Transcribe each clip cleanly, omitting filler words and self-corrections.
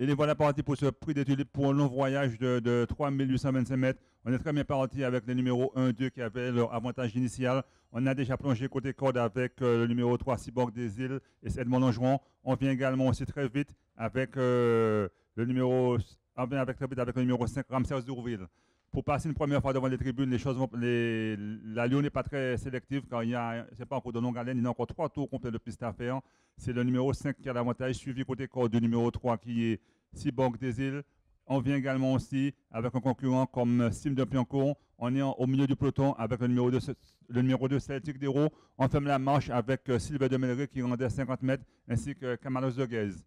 Et les voilà partis pour ce prix des tulipes pour un long voyage de 3825 mètres. On est très bien parti avec le numéro 1, 2 qui avait leur avantage initial. On a déjà plongé côté corde avec le numéro 3, Cyborg des Îles et Edmond Longeron. On vient également aussi très vite avec le numéro, avec le numéro 5, Ramsès Dourville. Pour passer une première fois devant les tribunes, la Lyon n'est pas très sélective car c'est pas encore de longue haleine, il y a encore 3 tours complets de piste à faire. C'est le numéro 5 qui a l'avantage, suivi côté corde du numéro 3 qui est Cyborg des Îles. On vient également aussi avec un concurrent comme Sim de Piancourt. On est au milieu du peloton avec le numéro 2 Celtic d'Hérault. On ferme la marche avec Sylvain de Melleray qui rendait 50 mètres ainsi que Camalos de Guèze.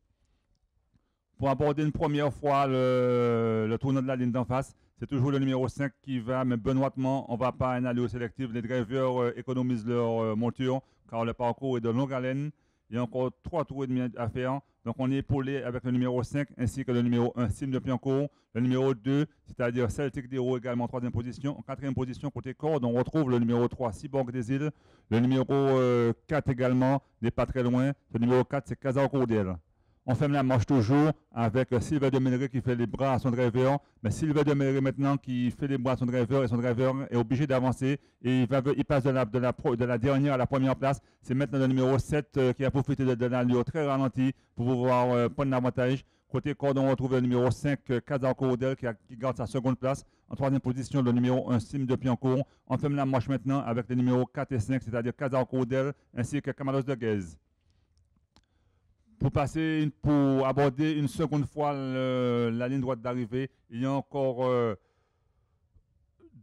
Pour aborder une première fois le tournoi de la ligne d'en face, c'est toujours le numéro 5 qui va, mais benoîtement, on ne va pas aller au sélectif. Les drivers économisent leur monture car le parcours est de longue haleine. Il y a encore 3 tours et demi à faire. Donc on est épaulé avec le numéro 5 ainsi que le numéro 1, Sim de Piancourt. Le numéro 2, c'est-à-dire Celtic d'Hérault également en 3e position. En 4e position, côté corde, on retrouve le numéro 3, Cyborg des Îles. Le numéro 4 également n'est pas très loin. Le numéro 4, c'est Casar Courdel. On ferme la marche toujours avec Sylvain de Melleray qui fait les bras à son driver. Mais Sylvain de Melleray maintenant qui fait les bras à son driver et son driver est obligé d'avancer et il passe de la dernière à la première place. C'est maintenant le numéro 7 qui a profité de l'allure très ralentie pour pouvoir prendre l'avantage. Côté corde, on retrouve le numéro 5, Casar Courdel qui garde sa seconde place. En 3e position, le numéro 1, Sim de Piancourt. On ferme la marche maintenant avec les numéros 4 et 5, c'est-à-dire Casar Courdel ainsi que Camalos de Guèze. Pour aborder une seconde fois la ligne droite d'arrivée, il y a encore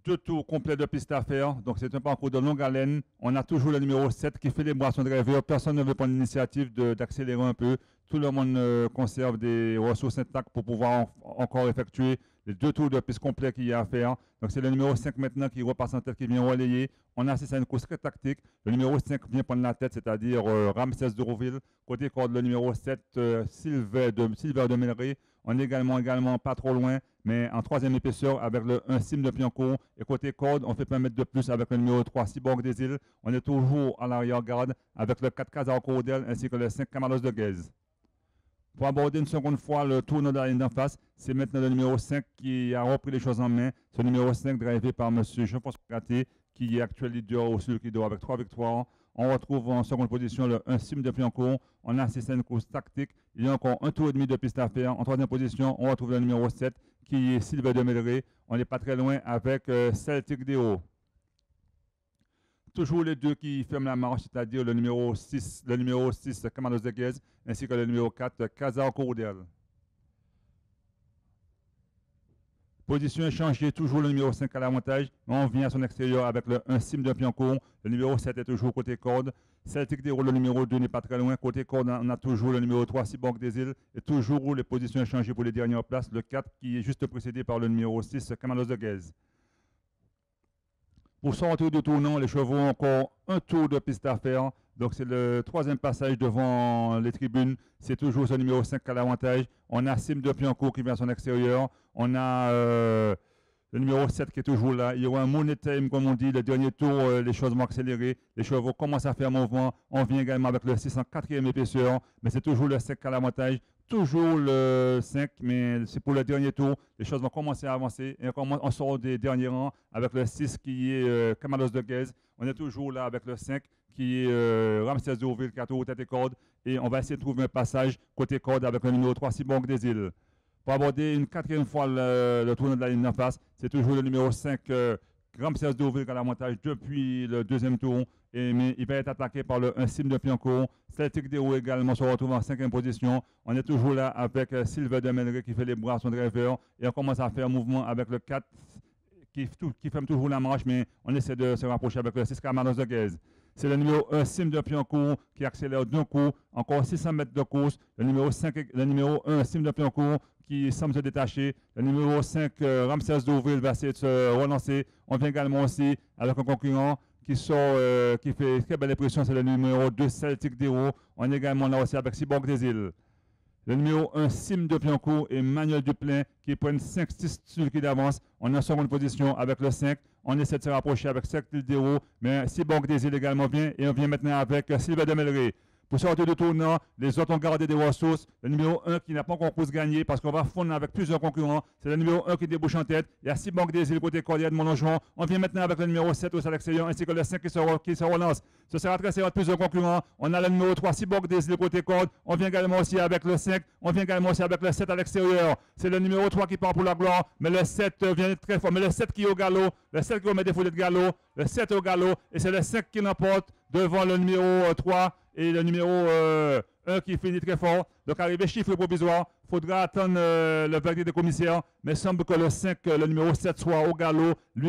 2 tours complets de piste à faire. Donc c'est un parcours de longue haleine. On a toujours le numéro 7 qui fait les bras à son driver. Personne ne veut prendre l'initiative d'accélérer un peu. Tout le monde conserve des ressources intactes pour pouvoir encore effectuer les 2 tours de piste complets qu'il y a à faire. Donc c'est le numéro 5 maintenant qui repasse en tête, qui vient relayer. On assiste à une course très tactique. Le numéro 5 vient prendre la tête, c'est-à-dire Ramsès Dourville. Côté corde, le numéro 7, Sylvain de Melleray. On est également pas trop loin, mais en 3e épaisseur avec le 1 Sim de Piancourt. Et côté corde, on fait 1 mètre de plus avec le numéro 3 Cyborg des Îles. On est toujours à l'arrière-garde avec le 4 Casar Courdel ainsi que le 5 Camalos de Guèze. Pour aborder une seconde fois le tournoi de la ligne d'en face, c'est maintenant le numéro 5 qui a repris les choses en main. Ce numéro 5 drivé par M. Jean-François Gaté, qui est actuel leader au Sulky d'Or avec 3 victoires. On retrouve en seconde position le 1 Sim de Piancourt. On assiste à une course tactique. Il y a encore 1 tour et demi de piste à faire. En 3e position, on retrouve le numéro 7 qui est Sylvain de Melleray. On n'est pas très loin avec Celtic d'Hérault. Toujours les 2 qui ferment la marche, c'est-à-dire le numéro 6, Camalos de Guèze, ainsi que le numéro 4, Casar Courdel. Position échangée, toujours le numéro 5 à l'avantage. On vient à son extérieur avec le 1 Sim de Piancourt. Le numéro 7 est toujours côté corde. Celtic d'Hérault, le numéro 2 n'est pas très loin. Côté corde, on a toujours le numéro 3, Cyborg des Îles. Et toujours les positions échangées pour les dernières places. Le 4 qui est juste précédé par le numéro 6, Camalos de Guèze. Pour sortir du tournant, les chevaux ont encore 1 tour de piste à faire. Donc c'est le 3e passage devant les tribunes. C'est toujours ce numéro 5 à l'avantage. On a Sim de Piancourt qui vient à son extérieur. On a le numéro 7 qui est toujours là. Il y aura un money time, comme on dit. Le dernier tour, les choses vont accélérer. Les chevaux commencent à faire mouvement. On vient également avec le 6 en 4e épaisseur. Mais c'est toujours le 5 à l'avantage. Toujours le 5, mais c'est pour le dernier tour. Les choses vont commencer à avancer. Et on sort des derniers rangs avec le 6 qui est Camalos de Guèze. On est toujours là avec le 5 qui est Ramsès Dourville qui a toujours tête et corde. Et on va essayer de trouver un passage côté corde avec le numéro 3, Cyborg des Îles. Pour aborder une 4e fois le tournoi de la ligne en face, c'est toujours le numéro 5, Ramsès Dourville qui a l'avantage depuis le 2e tour. Mais il va être attaqué par le 1 Sim de Piancourt. Celtic d'Hérault également se retrouve en 5e position. On est toujours là avec Sylvain de Melleray qui fait les bras à son driver. Et on commence à faire mouvement avec le 4 qui ferme toujours la marche, mais on essaie de se rapprocher avec le 6 Camalos de Guèze. C'est le numéro 1 Sim de Piancourt qui accélère d'un coup. Encore 600 mètres de course. Le numéro 1 Sim de Piancourt qui semble se détacher. Le numéro 5 Ramsès Dourville va essayer de se relancer. On vient également aussi avec un concurrent qui fait très belle impression, c'est le numéro 2 Celtic d'Hérault. On est également là aussi avec Cyborg des Îles. Le numéro 1 Sim de Piancourt et Manuel Duplain qui prennent 5-6 sulky d'avance. On est en seconde position avec le 5. On essaie de se rapprocher avec Celtic d'Hérault, mais Cyborg des Îles également vient. Et on vient maintenant avec Sylvain de Melleray. pour sortir de tournant. Les autres ont gardé des ressources. Le numéro 1 qui n'a pas encore course gagnée parce qu'on va fondre avec plusieurs concurrents. C'est le numéro 1 qui débouche en tête. Il y a 6 banques des îles côté Cordière de Montlongement. On vient maintenant avec le numéro 7 au à l'extérieur ainsi que le 5 qui se relance. Ce sera très serré plusieurs concurrents. On a le numéro 3, 6 banques des îles côté Corde. On vient également aussi avec le 5. On vient également aussi avec le 7 à l'extérieur. C'est le numéro 3 qui part pour la gloire. Mais le 7 vient très fort. Mais le 7 qui est au galop. Le 7 qui remet des fautes de galop. Le 7 au galop. Et c'est le 5 qui l'emporte devant le numéro 3 et le numéro 1 qui finit très fort. Donc, arrivé chiffre provisoire, il faudra attendre le verdict des commissaires. Mais il semble que le 5, le numéro 7 soit au galop. Lui